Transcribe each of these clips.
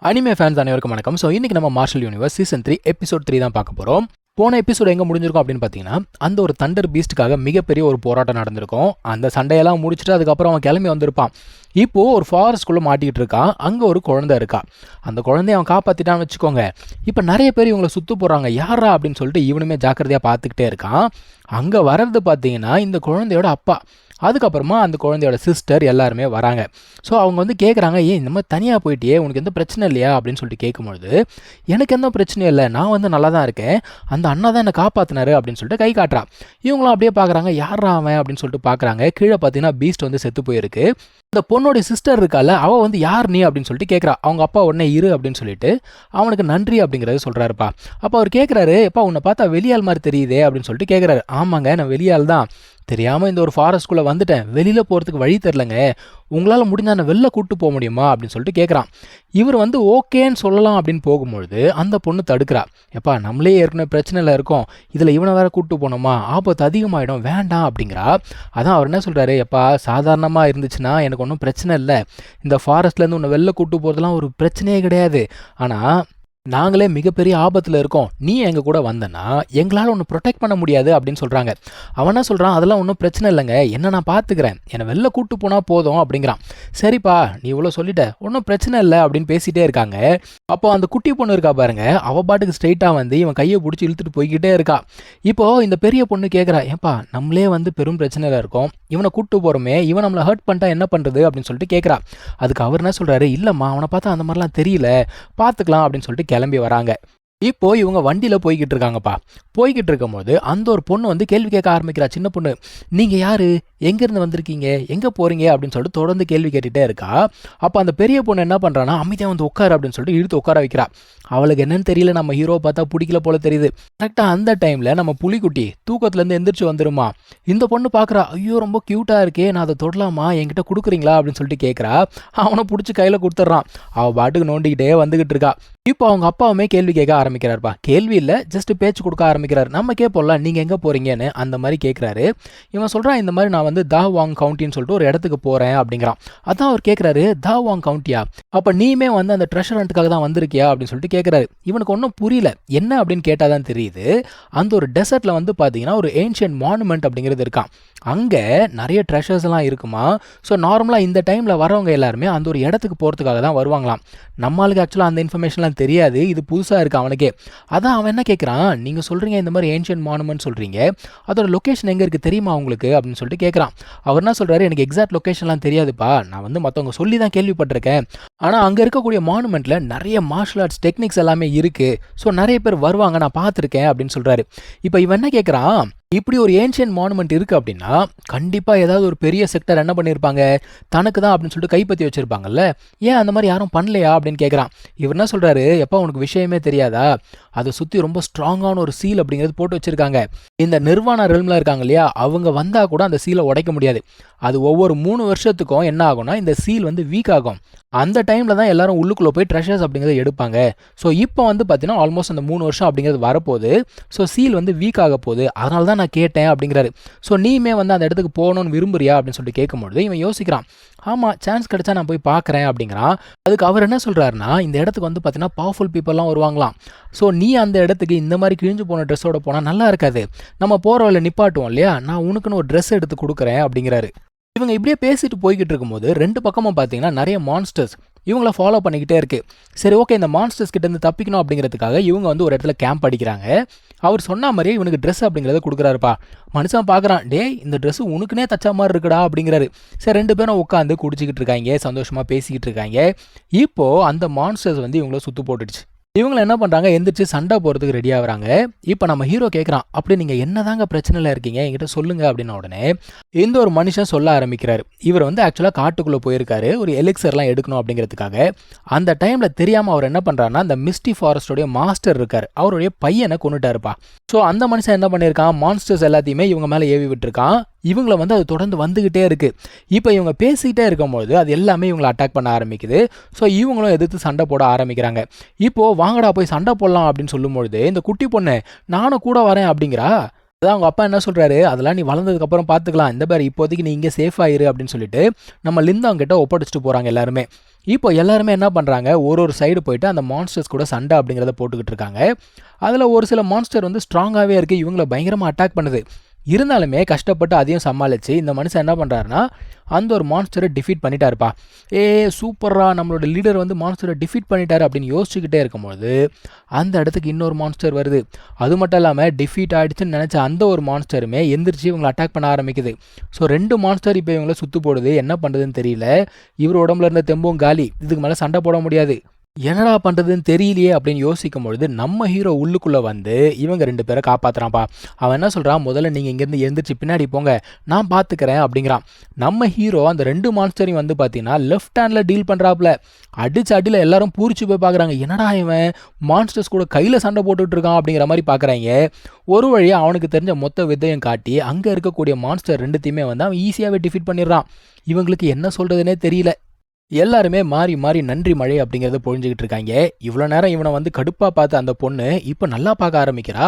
Anime fans அனைவருக்கும் வணக்கம். So இன்னைக்கு நம்ம மார்ஷல் யூனிவர்ஸ் சீசன் 3 எபிசோட் 3 தான் பார்க்க போகிறோம். போன எபிசோட் எங்கே முடிஞ்சிருக்கும் அப்படின்னு பார்த்தீங்கன்னா, அந்த ஒரு தண்டர் பீஸ்ட்டுக்காக மிகப்பெரிய ஒரு போராட்டம் நடந்திருக்கும். அந்த சண்டையெல்லாம் முடிச்சுட்டு அதுக்கப்புறம் அவன் கிளம்பி வந்திருப்பான். இப்போது ஒரு ஃபாரஸ்ட்குள்ளே மாட்டிக்கிட்டு இருக்கான். அங்கே ஒரு குழந்தை இருக்கா. அந்த குழந்தைய அவன் காப்பாற்றிட்டான்னு வச்சுக்கோங்க. இப்போ நிறைய பேர் இவங்களை சுற்று போகிறாங்க. யாரா அப்படின்னு சொல்லிட்டு இவனுமே ஜாக்கிரதையாக பார்த்துக்கிட்டே இருக்கான். அங்கே வர்றது பார்த்தீங்கன்னா இந்த குழந்தையோட அப்பா. அதுக்கப்புறமா அந்த குழந்தையோட சிஸ்டர் எல்லாருமே வராங்க. ஸோ அவங்க வந்து கேட்குறாங்க, ஏன் இந்த மாதிரி தனியாக போயிட்டியே, உனக்கு எந்த பிரச்சனை இல்லையா அப்படின்னு சொல்லிட்டு கேட்கும்பொழுது, எனக்கு எந்த பிரச்சனையும் இல்லை, நான் வந்து நல்லா தான் இருக்கேன், அந்த அண்ணா தான் என்னை காப்பாற்றினாரு அப்படின்னு சொல்லிட்டு கை காட்டுறான். இவங்களும் அப்படியே பார்க்குறாங்க, யாரா அவன் அப்படின்னு சொல்லிட்டு பார்க்குறாங்க. கீழே பார்த்தீங்கன்னா பீஸ்ட் வந்து செத்து போயிருக்கு. இந்த பொண்ணோடைய சிஸ்டர் இருக்கால, அவள் வந்து யார் நீ அப்படின்னு சொல்லிட்டு கேட்குறா. அவங்க அப்பா உடனே இரு அப்படின்னு சொல்லிட்டு அவனுக்கு நன்றி அப்படிங்கிறது சொல்கிறாருப்பா. அப்போ அவர் கேட்குறாரு, எப்பா உன்னை பார்த்தா வெளியால் மாதிரி தெரியுதே அப்படின்னு சொல்லிட்டு கேட்குறாரு. ஆமாங்க, நான் வெளியால் தான், தெரியாமல் இந்த ஒரு ஃபாரஸ்ட்குள்ளே வந்துட்டேன், வெளியில் போகிறதுக்கு வழி தெரிலங்க, உங்களால் முடிஞ்சால் நான் வெளில கூப்பிட்டு போக முடியுமா அப்படின்னு சொல்லிட்டு கேட்குறான். இவர் வந்து ஓகேன்னு சொல்லலாம் அப்படின்னு போகும்பொழுது அந்த பொண்ணு தடுக்கிறா. எப்பா நம்மளே ஏற்கனவே பிரச்சனையில் இருக்கோம், இதில் இவனை வேற கூப்பிட்டு போனோமா, ஆபத்து அதிகமாகிடும், வேண்டாம் அப்படிங்கிறா. அதான் அவர் என்ன சொல்கிறாரு, எப்பா சாதாரணமாக இருந்துச்சுன்னா எனக்கு ஒன்றும் பிரச்சனை இல்லை, இந்த ஃபாரஸ்ட்லேருந்து உன்னை வெளில கூப்பிட்டு போகிறதுலாம் ஒரு பிரச்சனையே கிடையாது, ஆனால் நாங்களே மிகப்பெரிய ஆபத்தில் இருக்கோம், நீ எங்கள் கூட வந்தனா எங்களால் ஒன்று ப்ரொடெக்ட் பண்ண முடியாது அப்படின்னு சொல்கிறாங்க. அவன் என்ன சொல்கிறான், அதெல்லாம் ஒன்றும் பிரச்சனை இல்லைங்க, என்ன நான் பார்த்துக்கிறேன், என்னை வெளில கூப்பிட்டு போனால் போதும் அப்படிங்கிறான். சரிப்பா நீ இவ்வளோ சொல்லிட்ட, ஒன்றும் பிரச்சனை இல்லை அப்படின்னு பேசிகிட்டே இருக்காங்க. அப்போ அந்த குட்டி பொண்ணு இருக்கா பாருங்க, அவள் பாட்டுக்கு ஸ்ட்ரெயிட்டாக வந்து இவன் கையை பிடிச்சி இழுத்துட்டு போய்கிட்டே இருக்கா. இப்போது இந்த பெரிய பொண்ணு கேட்குறா, ஏப்பா நம்மளே வந்து பெரும் பிரச்சனையில் இருக்கோம், இவனை கூப்பிட்டு போகிறோமே, இவன் நம்மளை ஹர்ட் பண்ணிட்டா என்ன பண்ணுறது அப்படின்னு சொல்லிட்டு கேட்குறா. அதுக்கு அவர் என்ன சொல்கிறாரு, இல்லைம்மா அவனை பார்த்தா அந்த மாதிரிலாம் தெரியல, பார்த்துக்கலாம் அப்படின்னு சொல்லிட்டு கிளம்பி வராங்க. இப்போ இவங்க வண்டியில் போய்கிட்டு இருக்காங்கப்பா. போய்கிட்டு இருக்கும்போது அந்த ஒரு பொண்ணு வந்து கேள்வி கேட்க ஆரம்பிக்கிறா. சின்ன பொண்ணு, நீங்கள் யார், எங்கேருந்து வந்திருக்கீங்க, எங்கே போகிறீங்க அப்படின்னு சொல்லிட்டு தொடர்ந்து கேள்வி கேட்டுகிட்டே இருக்கா. அப்போ அந்த பெரிய பொண்ணு என்ன பண்ணுறான்னா, அமைதியாக வந்து உட்காரு அப்படின்னு சொல்லிட்டு இழுத்து உட்கார வைக்கிறா. அவளுக்கு என்னன்னு தெரியல, நம்ம ஹீரோவை பார்த்தா பிடிக்கல போல தெரியுது. கரெக்டாக அந்த டைமில் நம்ம புலிக்குட்டி தூக்கத்துலேருந்து எந்திரிச்சு வந்துருமா. இந்த பொண்ணு பார்க்குறா, ஐயோ ரொம்ப க்யூட்டாக இருக்கே, நான் அதை தொடலாமா, என்கிட்ட கொடுக்குறீங்களா அப்படின்னு சொல்லிட்டு கேட்குறா. அவனை பிடிச்சி கையில் கொடுத்துட்றான். அவள் பாட்டுக்கு நோண்டிக்கிட்டே வந்துக்கிட்டு இருக்கா. இப்போ அவங்க அப்பாவுமே கேள்வி கேட்க ஆரம்பிக்கிறாருப்பா. கேள்வி இல்லை, ஜஸ்ட் பேச்சு கொடுக்க ஆரம்பிக்கிறார். நம்ம கேட்போம்ல, நீங்கள் எங்கே போகிறீங்கன்னு அந்த மாதிரி கேட்குறாரு. இவன் சொல்கிறான், இந்த மாதிரி நான் வந்து தா வாங் கவுண்டின்னு சொல்லிட்டு ஒரு இடத்துக்கு போகிறேன் அப்படிங்கிறான். அதான் அவர் கேட்குறாரு, தா வாங் கவுண்டியா, அப்போ நீமே வந்து அந்த ட்ரெஷர் ஹண்ட்டுக்காக தான் வந்திருக்கியா அப்படின்னு சொல்லிட்டு கேட்குறாரு. இவனுக்கு ஒன்றும் புரியல, என்ன அப்படின்னு கேட்டால் தான் தெரியுது. அந்த ஒரு டெசர்ட்டில் வந்து பார்த்தீங்கன்னா ஒரு ஏன்ஷியன்ட் மானுமெண்ட் அப்படிங்கிறது இருக்கான். அங்கே நிறைய ட்ரெஷர்ஸ் எல்லாம் இருக்குமா. ஸோ நார்மலாக இந்த டைமில் வரவங்க எல்லாருமே அந்த ஒரு இடத்துக்கு போகிறதுக்காக தான் வருவாங்களாம். நம்மளுக்கு ஆக்சுவலாக அந்த இன்ஃபர்மேஷன்லாம் தெரியாது, இது புதுசாக இருக்குது அவனுக்கே. அதான் அவன் என்ன கேட்குறான், நீங்கள் சொல்கிறீங்க இந்த மாதிரி ஏன்ஷியன்ட் மானுமெண்ட் சொல்கிறீங்க, அதோட லொக்கேஷன் எங்கே இருக்குது தெரியுமா உங்களுக்கு அப்படின்னு சொல்லிட்டு கேட்குறான். அவர் என்ன சொல்கிறாரு, எனக்கு எக்ஸாக்ட் லொக்கேஷன்லாம் தெரியாதுப்பா, நான் வந்து மற்றவங்க சொல்லி தான் கேள்விப்பட்டிருக்கேன், ஆனால் அங்கே இருக்கக்கூடிய மானுமெண்ட்டில் நிறைய மார்ஷல் ஆர்ட்ஸ் டெக்னிக்ஸ் எல்லாமே இருக்குது, ஸோ நிறைய பேர் வருவாங்க, நான் பார்த்துருக்கேன் அப்படின்னு சொல்கிறாரு. இப்போ இவன் என்ன கேட்குறான், இப்படி ஒரு ஏன்ஷியன்ட் மானுமெண்ட் இருக்குது அப்படின்னா கண்டிப்பாக ஏதாவது ஒரு பெரிய செக்டர் என்ன பண்ணியிருப்பாங்க, தனக்கு தான் அப்படின்னு சொல்லிட்டு கைப்பற்றி வச்சுருப்பாங்கல்ல, ஏன் அந்த மாதிரி யாரும் பண்ணலையா அப்படின்னு கேட்குறான். இவர் என்ன சொல்கிறாரு, எப்போ உனக்கு விஷயமே தெரியாதா, அதை சுற்றி ரொம்ப ஸ்ட்ராங்கான ஒரு சீல் அப்படிங்கிறது போட்டு வச்சுருக்காங்க. இந்த நிர்வாண ரெல்மில் இருக்காங்க இல்லையா, அவங்க வந்தால் கூட அந்த சீலை உடைக்க முடியாது. அது ஒவ்வொரு 3 வருஷத்துக்கும் என்ன ஆகும்னா இந்த சீல் வந்து வீக் ஆகும். அந்த டைமில் தான் எல்லாரும் உள்ளுக்குள்ளே போய் ட்ரெஷர்ஸ் அப்படிங்கிறத எடுப்பாங்க. ஸோ இப்போ வந்து பார்த்தீங்கன்னா ஆல்மோஸ்ட் அந்த 3 வருஷம் அப்படிங்கிறது வரப்போகுது. ஸோ சீல் வந்து வீக் ஆக போகுது, அதனால தான் நான் கேட்டேன் அப்படிங்கிறாரு. ஸோ நீமே வந்து அந்த இடத்துக்கு போகணும்னு விரும்புறியா அப்படின்னு சொல்லிட்டு கேட்கும்பொழுது இவன் யோசிக்கிறான். ஆமாம், சான்ஸ் கிடைச்சா நான் போய் பார்க்குறேன் அப்படிங்கிறான். அதுக்கு அவர் என்ன சொல்கிறாருன்னா, இந்த இடத்துக்கு வந்து பார்த்தீங்கன்னா பவர்ஃபுல் பீப்புளெலாம் வருவாங்களாம். ஸோ நீ அந்த இடத்துக்கு இந்த மாதிரி கிழிஞ்சு போன ட்ரெஸ்ஸோட போனால் நல்லா இருக்காது, நம்ம போகிற வழியில் நிப்பாட்டுவோம் இல்லையா, நான் உனக்குன்னு ஒரு ட்ரெஸ் எடுத்து கொடுக்குறேன் அப்படிங்கிறாரு. இவங்க இப்படியே பேசிட்டு போய்கிட்டு இருக்கும்போது 2 பக்கமும் பார்த்தீங்கன்னா நிறைய மான்ஸ்டர்ஸ் இவங்கள ஃபாலோ பண்ணிக்கிட்டே இருக்கு. சரி ஓகே, இந்த மான்ஸ்டர்ஸ் கிட்டேருந்து தப்பிக்கணும் அப்படிங்கிறதுக்காக இவங்க வந்து ஒரு இடத்துல கேம்ப் அடிக்கிறாங்க. அவர் சொன்ன மாதிரியே இவனுக்கு ட்ரெஸ் அப்படிங்கிறத கொடுக்குறாருப்பா. மனுஷன் பார்க்குறான், டே இந்த ட்ரெஸ்ஸு உனக்குனே தச்சா மாதிரி இருக்குடா அப்படிங்கிறாரு. சரி 2 பேரும் உட்காந்து குடிச்சிக்கிட்டு இருக்காங்க, சந்தோஷமாக பேசிக்கிட்டு இருக்காங்க. இப்போது அந்த மான்ஸ்டர்ஸ் வந்து இவங்கள சுற்று போட்டுடுச்சு. இவங்களை என்ன பண்ணுறாங்க, எந்திரிச்சு சண்டை போகிறதுக்கு ரெடி ஆகுறாங்க. இப்போ நம்ம ஹீரோ கேட்குறான், அப்படி நீங்கள் என்னதாங்க பிரச்சனையில் இருக்கீங்க என்கிட்ட சொல்லுங்கள் அப்படின்ன உடனே இந்த ஒரு மனுஷன் சொல்ல ஆரம்பிக்கிறாரு. இவர் வந்து ஆக்சுவலாக காட்டுக்குள்ளே போயிருக்காரு ஒரு எலிக்சர்லாம் எடுக்கணும் அப்படிங்கிறதுக்காக. அந்த டைமில் தெரியாமல் அவர் என்ன பண்ணுறாருன்னா, அந்த மிஸ்டி ஃபாரஸ்டோடைய மாஸ்டர் இருக்கார், அவருடைய பையனை கொண்டுட்டாருப்பா. ஸோ அந்த மனுஷன் என்ன பண்ணியிருக்கான், மான்ஸ்டர்ஸ் எல்லாத்தையுமே இவங்க மேலே ஏவி விட்டுருக்கான். இவங்களை வந்து அது தொடர்ந்து வந்துக்கிட்டே இருக்குது. இப்போ இவங்க பேசிக்கிட்டே இருக்கும்போது அது எல்லாமே இவங்களை அட்டாக் பண்ண ஆரம்பிக்குது. ஸோ இவங்களும் எதிர்த்து சண்டை போட ஆரம்பிக்கிறாங்க. இப்போது வாங்கடா போய் சண்டை போடலாம் அப்படின்னு சொல்லும்பொழுது இந்த குட்டி பொண்ணு நானும் கூட வரேன் அப்படிங்கிறா. அதான் அவங்க அப்பா என்ன சொல்கிறாரு, அதெல்லாம் நீ வளர்ந்ததுக்கப்புறம் பார்த்துக்கலாம், இந்த பேர் இப்போதைக்கு நீ இங்கே சேஃப் ஆயிரு அப்படின்னு சொல்லிட்டு நம்ம லிந்தாங் கிட்ட ஒப்படைச்சிட்டு போகிறாங்க எல்லாருமே. இப்போ எல்லாருமே என்ன பண்ணுறாங்க, ஒரு சைடு போயிட்டு அந்த மான்ஸ்டர்ஸ் கூட சண்டை அப்படிங்கிறத போட்டுக்கிட்டு இருக்காங்க. அதில் ஒரு சில மான்ஸ்டர் வந்து ஸ்ட்ராங்காகவே இருக்குது, இவங்களை பயங்கரமாக அட்டாக் பண்ணுது. இருந்தாலுமே கஷ்டப்பட்டு அதையும் சமாளித்து இந்த மனுஷன் என்ன பண்ணுறாருன்னா அந்த ஒரு மான்ஸ்டரை டிஃபீட் பண்ணிட்டாருப்பா. சூப்பரா நம்மளோட லீடர் வந்து மான்ஸ்டரை டிஃபீட் பண்ணிட்டாரு அப்படின்னு யோசிச்சுக்கிட்டே இருக்கும்போது அந்த இடத்துக்கு இன்னொரு மான்ஸ்டர் வருது. அது மட்டும் இல்லாமல் டிஃபீட் ஆகிடுச்சுன்னு நினச்ச அந்த ஒரு மான்ஸ்டருமே எந்திரிச்சு இவங்களை அட்டாக் பண்ண ஆரம்பிக்குது. ஸோ 2 மான்ஸ்டர் இப்போ இவங்களை சுற்று போடுது. என்ன பண்ணுறதுன்னு தெரியல. இவர் உடம்புல இருந்த தெம்பும் காலி, இதுக்கு மேலே சண்டை போட முடியாது. என்னடா பண்ணுறதுன்னு தெரியலையே அப்படின்னு யோசிக்கும் பொழுது நம்ம ஹீரோ உள்ளுக்குள்ளே வந்து இவங்க 2 பேரை காப்பாற்றுறான்ப்பா. அவன் என்ன சொல்கிறான், முதல்ல நீங்கள் இங்கேருந்து எழுந்திரிச்சு பின்னாடி போங்க, நான் பார்த்துக்கிறேன் அப்படிங்கிறான். நம்ம ஹீரோ அந்த 2 மான்ஸ்டரையும் வந்து பார்த்தீங்கன்னா லெஃப்ட் ஹேண்டில் டீல் பண்ணுறாப்புல. அடிச்சு அடியில் எல்லாரும் பூரிச்சு போய் பார்க்குறாங்க, என்னடா இவன் மான்ஸ்டர்ஸ் கூட கையில் சண்டை போட்டுட்டு இருக்கான் அப்படிங்கிற மாதிரி பார்க்குறாங்க. ஒரு வழியாக அவனுக்கு தெரிஞ்ச மொத்த வித்தையும் காட்டி அங்கே இருக்கக்கூடிய மான்ஸ்டர் 2த்தையுமே வந்து அவன் ஈஸியாகவே டிஃபீட் பண்ணிடுறான். இவங்களுக்கு என்ன சொல்கிறதுனே தெரியல. எல்லாருமே மாறி மாறி நன்றி மழை அப்படிங்கிறத பொழிஞ்சுக்கிட்டு இருக்காங்க. இவ்வளோ நேரம் இவனை வந்து கடுப்பாக பார்த்து அந்த பொண்ணு இப்போ நல்லா பார்க்க ஆரம்பிக்கிறா.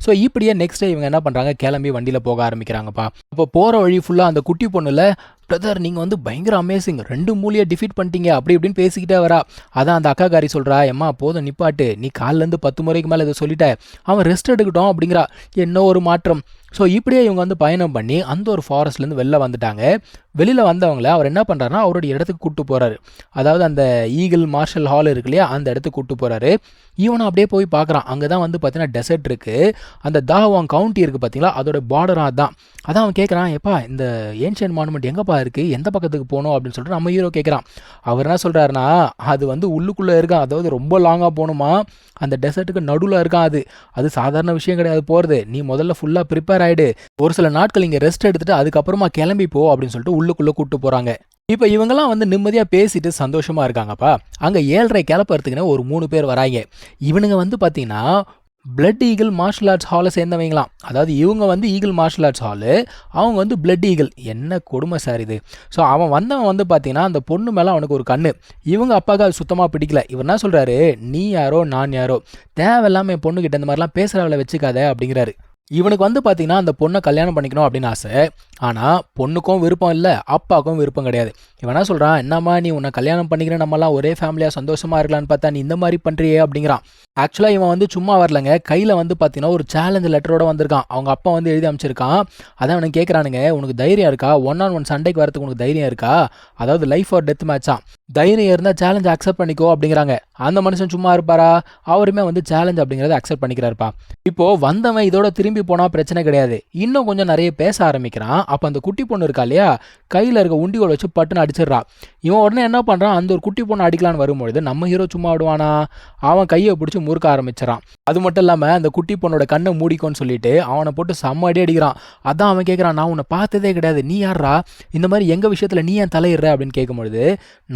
ஸோ இப்படியே நெக்ஸ்ட் டே இவங்க என்ன பண்ணுறாங்க, கிளம்பி வண்டியில் போக ஆரம்பிக்கிறாங்கப்பா. அப்போ போகிற வழி ஃபுல்லாக அந்த குட்டி பொண்ணுல, பிரதர் நீங்கள் வந்து பயங்கர அமேசிங், 2 மூலியை டிஃபீட் பண்ணிட்டீங்க அப்படி இப்படின்னு பேசிக்கிட்டே வரா. அதான் அந்த அக்காக்காரி சொல்கிறா, எம்மா போதும் நிப்பாட்டு, நீ காலிலேருந்து 10 முறைக்கு மேலே இதை சொல்லிட்ட, அவன் ரெஸ்ட் எடுக்கட்டும் அப்படிங்கிறா. என்ன ஒரு மாற்றம். ஸோ இப்படியே இவங்க வந்து பயணம் பண்ணி அந்த ஒரு ஃபாரஸ்ட்லேருந்து வெளில வந்துட்டாங்க. வெளியில் வந்தவங்கள அவர் என்ன பண்ணுறாருனா அவருடைய இடத்துக்கு கூப்பிட்டு போகிறாரு. அதாவது அந்த ஈகிள் மார்ஷல் ஹால் இருக்கு இல்லையா, அந்த இடத்துக்கு கூப்பிட்டு போகிறாரு. இவனை அப்படியே போய் பார்க்குறான். அங்கே தான் வந்து பார்த்தீங்கன்னா டெசர்ட் இருக்குது. அந்த தாவாங் கவுண்டி இருக்குது பார்த்தீங்களா, அதோட பார்டராக தான். அதான் அவன் கேட்குறான், எப்பா இந்த ஏன்ஷியன்ட் மானுமெண்ட் எங்கேப்பா இருக்குது, எந்த பக்கத்துக்கு போகணும் அப்படின்னு சொல்லிட்டு நம்ம ஹீரோ கேட்குறான். அவர் என்ன சொல்கிறாருன்னா, அது வந்து உள்ளுக்குள்ளே இருக்கான், அதாவது ரொம்ப லாங்காக போகணுமா, அந்த டெசர்ட்டுக்கு நடுவில் இருக்கான். அது சாதாரண விஷயம் கிடையாது போகிறது. நீ முதல்ல ஃபுல்லாக ப்ரிப்பேர் ஆகிடு, ஒரு சில நாட்கள் இங்கே ரெஸ்ட் எடுத்துகிட்டு அதுக்கப்புறமா கிளம்பி போ அப்படின்னு சொல்லிட்டு உள்ளுக்குள்ளே கூப்பிட்டு போகிறாங்க. இப்போ இவங்கெல்லாம் வந்து நிம்மதியாக பேசிட்டு சந்தோஷமாக இருக்காங்கப்பா. அங்கே 7:30 கிளப்பறதுக்குன்னு ஒரு 3 பேர் வராங்க. இவனுங்க வந்து பார்த்தீங்கன்னா பிளட் ஈகிள் மார்ஷல் ஆர்ட்ஸ் ஹாலை சேர்ந்தவங்களாம். அதாவது இவங்க வந்து ஈகிள் மார்ஷல் ஆர்ட்ஸ் ஹாலு, அவங்க வந்து பிளட் ஈகிள். என்ன கொடுமை சார் இது. ஸோ அவன் வந்தவன் வந்து பார்த்தீங்கன்னா அந்த பொண்ணு மேலே அவனுக்கு ஒரு கண்ணு. இவங்க அப்பாவுக்கு அது சுத்தமாக பிடிக்கல. இவர் என்ன சொல்கிறாரு, நீ யாரோ நான் யாரோ, தேவையில்லாமல் என் பொண்ணுக்கிட்ட இந்த மாதிரிலாம் பேசுகிறவளை வச்சுக்காத அப்படிங்கிறாரு. இவனுக்கு வந்து பார்த்தீங்கன்னா அந்த பொண்ணை கல்யாணம் பண்ணிக்கணும் அப்படின்னு ஆசை. ஆனால் பொண்ணுக்கும் விருப்பம் இல்லை, அப்பாவுக்கும் விருப்பம் கிடையாது. இவன் என்ன சொல்கிறான், என்னம்மா நீ உன்னை கல்யாணம் பண்ணிக்கிற, நம்மலாம் ஒரே ஃபேமிலியாக சந்தோஷமாக இருக்கலான்னு பார்த்தா நீ இந்த மாதிரி பண்ணுறியே அப்படிங்கிறான். ஆக்சுவலாக இவன் வந்து சும்மா வரலங்க, கையில் வந்து பார்த்தீங்கன்னா ஒரு சேலஞ்ச் லெட்டரோட வந்திருக்கான். அவங்க அப்பா வந்து எழுதி அமைச்சிருக்கான். அதான் அவனுக்கு கேட்குறானுங்க, உனக்கு தைரியம் இருக்கா, 1-on-1 சண்டைக்கு வரதுக்கு உனக்கு தைரியம் இருக்கா, அதாவது லைஃப் ஆர் டெத் மேட்சான், தைரியம் இருந்தால் சேலஞ்ச் அக்செப்ட் பண்ணிக்கோ அப்படிங்கிறாங்க. அந்த மனுஷன் சும்மா இருப்பாரா, அவருமே வந்து சேலஞ்ச் அப்படிங்கிறத அக்செப்ட் பண்ணிக்கிறாருப்பா. இப்போது வந்தவன் இதோட திரும்பி போனால் பிரச்சனை கிடையாது, இன்னும் கொஞ்சம் நிறைய பேச ஆரம்பிக்கிறான். அப்போ அந்த குட்டி பொண்ணு இருக்கா இல்லையா, கையில் இருக்க உண்டியோட வச்சு பட்டுன்னு அடிச்சிடுறா. இவன் உடனே என்ன பண்ணுறான், அந்த ஒரு குட்டி பொண்ணு அடிக்கலான்னு வரும்பொழுது நம்ம ஹீரோ சும்மா விடுவானா, அவன் கையை பிடிச்சி முறுக்க ஆரம்பிச்சிடறான். அது மட்டும் இல்லாமல் அந்த குட்டி பொண்ணோட கண்ணை மூடிக்கோன்னு சொல்லிட்டு அவனை போட்டு செம்ம அடி அடிக்கிறான். அதான் அவன் கேட்குறான், நான் உன்னை பார்த்ததே கிடையாது, நீ யாரா, இந்த மாதிரி எங்கள் விஷயத்தில் நீ ஏன் தலையிடுற அப்படின்னு கேட்கும்பொழுது,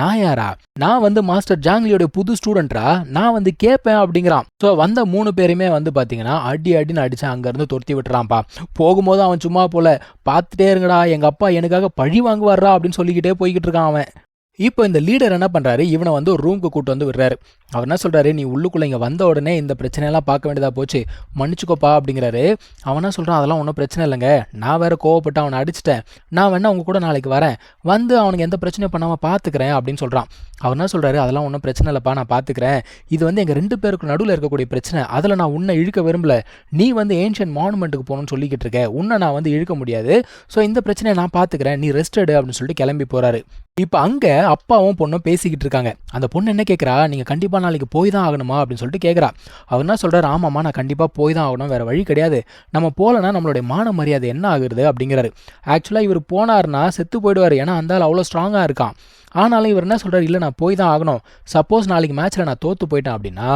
நான் யாரா, நான் வந்து மாஸ்டர் ஜாங்லியோட புது ஸ்டூடெண்ட்ரா, நான் வந்து கேட்பேன் அப்படிங்கிறான். ஸோ வந்த 3 பேருமே வந்து பார்த்தீங்கன்னா அடின்னு அடிச்சு அங்கேருந்து துரத்தி விட்டுறான்ப்பா. போகும்போது அவன் சும்மா போல, பார்த்துட்டே இருங்கடா, எங்கள் அப்பா எனக்காக பழி வாங்குவாரா அப்படின்னு சொல்லிக்கிட்டே போய்கிட்டு இருக்கான் அவன். இப்போ இந்த லீடர் என்ன பண்ணுறாரு, இவனை வந்து ஒரு ரூமுக்கு கூட்டு வந்து விடுறாரு. அவர் என்ன சொல்கிறாரு, நீ உள்ளுக்குள்ளே இங்கே வந்த உடனே இந்த பிரச்சனையெல்லாம் பார்க்க வேண்டியதாக போச்சு, மன்னிச்சுக்கோப்பா அப்படிங்கிறாரு. அவன் என்ன சொல்கிறான், அதெல்லாம் ஒன்றும் பிரச்சனை இல்லைங்க, நான் வேறு கோவப்பட்டு அவனை அடிச்சிட்டேன், நான் வேணா உங்க கூட நாளைக்கு வரேன், வந்து அவனுக்கு எந்த பிரச்சனையும் பண்ணாமல் பார்த்துக்கிறேன் அப்படின்னு சொல்கிறான். அவர் என்ன சொல்கிறாரு, அதெல்லாம் ஒன்றும் பிரச்சனை இல்லைப்பா, நான் பார்த்துக்கிறேன், இது வந்து எங்கள் 2 பேருக்கு நடுவில் இருக்கக்கூடிய பிரச்சனை, அதில் நான் உன்னை இழுக்க விரும்பல, நீ வந்து ஏன்ஷியன்ட் மானுமெண்ட்டுக்கு போகணும்னு சொல்லிக்கிட்டு இருக்க, உன்னை நான் வந்து இழுக்க முடியாது, ஸோ இந்த பிரச்சனையை நான் பார்த்துக்கிறேன், நீ ரெஸ்ட் எடு அப்படின்னு சொல்லிட்டு கிளம்பி போகிறாரு. இப்போ அங்கே அப்பாவும் பொண்ணும் பேசிக்கிட்டு இருக்காங்க. அந்த பொண்ணு என்ன கேட்குறா, நீங்கள் கண்டிப்பாக நாளைக்கு போய் தான் ஆகணுமா அப்படின்னு சொல்லிட்டு கேட்குறா. அவர் என்ன சொல்கிறார், ஆமாம்மா நான் கண்டிப்பாக போய் தான் ஆகணும், வேறு வழி கிடையாது, நம்ம போகலன்னா நம்மளுடைய மான மரியாதை என்ன ஆகுறது அப்படிங்கிறாரு. ஆக்சுவலாக இவர் போனார்னா செத்து போயிடுவார், ஏன்னா அந்த ஆள் அவ்வளோ ஸ்ட்ராங்காக இருக்கான். ஆனாலும் இவர் என்ன சொல்கிறார், இல்லை நான் போய் தான் ஆகணும், சப்போஸ் நாளைக்கு மேட்ச்சில் நான் தோற்று போயிட்டேன் அப்படின்னா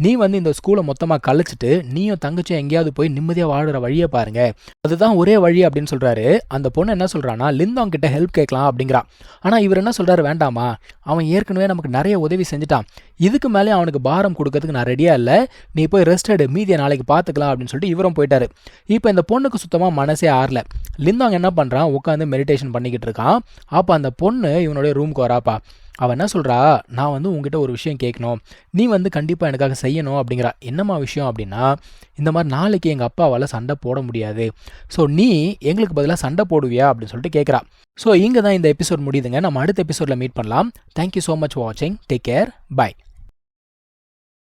நீ வந்து இந்த ஸ்கூலை மொத்தமாக கழிச்சிட்டு நீயும் தங்கச்சியும் எங்கேயாவது போய் நிம்மதியாக வாடுற வழியை பாருங்க, அதுதான் ஒரே வழி அப்படின்னு சொல்கிறாரு. அந்த பொண்ணு என்ன சொல்கிறான்னா, லிந்தாங் கிட்ட ஹெல்ப் கேட்கலாம் அப்படிங்கிறான். ஆனால் இவர் என்ன சொல்கிறாரு, வேண்டாமா, அவன் ஏற்கனவே நமக்கு நிறைய உதவி செஞ்சுட்டான், இதுக்கு மேலே அவனுக்கு பாரம் கொடுக்கறதுக்கு நான் ரெடியாக இல்லை, நீ போய் ரெஸ்ட் எடு, மீதியை நாளைக்கு பார்த்துக்கலாம் அப்படின்னு சொல்லிட்டு இவரும் போயிட்டாரு. இப்போ இந்த பொண்ணுக்கு சுத்தமாக மனசே ஆறல. லிந்தாங் என்ன பண்ணுறான், உட்காந்து மெடிடேஷன் பண்ணிக்கிட்டு இருக்கான். அப்போ அந்த பொண்ணு இவனுடைய ரூம் ரூமுக்கு வராப்பா. அவள் என்ன சொல்கிறா, நான் வந்து உங்ககிட்ட ஒரு விஷயம் கேட்கணும், நீ வந்து கண்டிப்பாக எனக்காக செய்யணும் அப்படிங்கிறா. என்னம்மா விஷயம் அப்படின்னா, இந்த மாதிரி நாளைக்கு எங்கள் அப்பாவால் சண்டை போட முடியாது, ஸோ நீ எங்களுக்கு பதிலாக சண்டை போடுவியா அப்படின்னு சொல்லிட்டு கேட்குறா. ஸோ இங்கே தான் இந்த எபிசோட் முடியுதுங்க. நம்ம அடுத்த எபிசோடில் மீட் பண்ணலாம். தேங்க்யூ ஸோ மச் ஃபார் வாட்சிங். Take care. பை.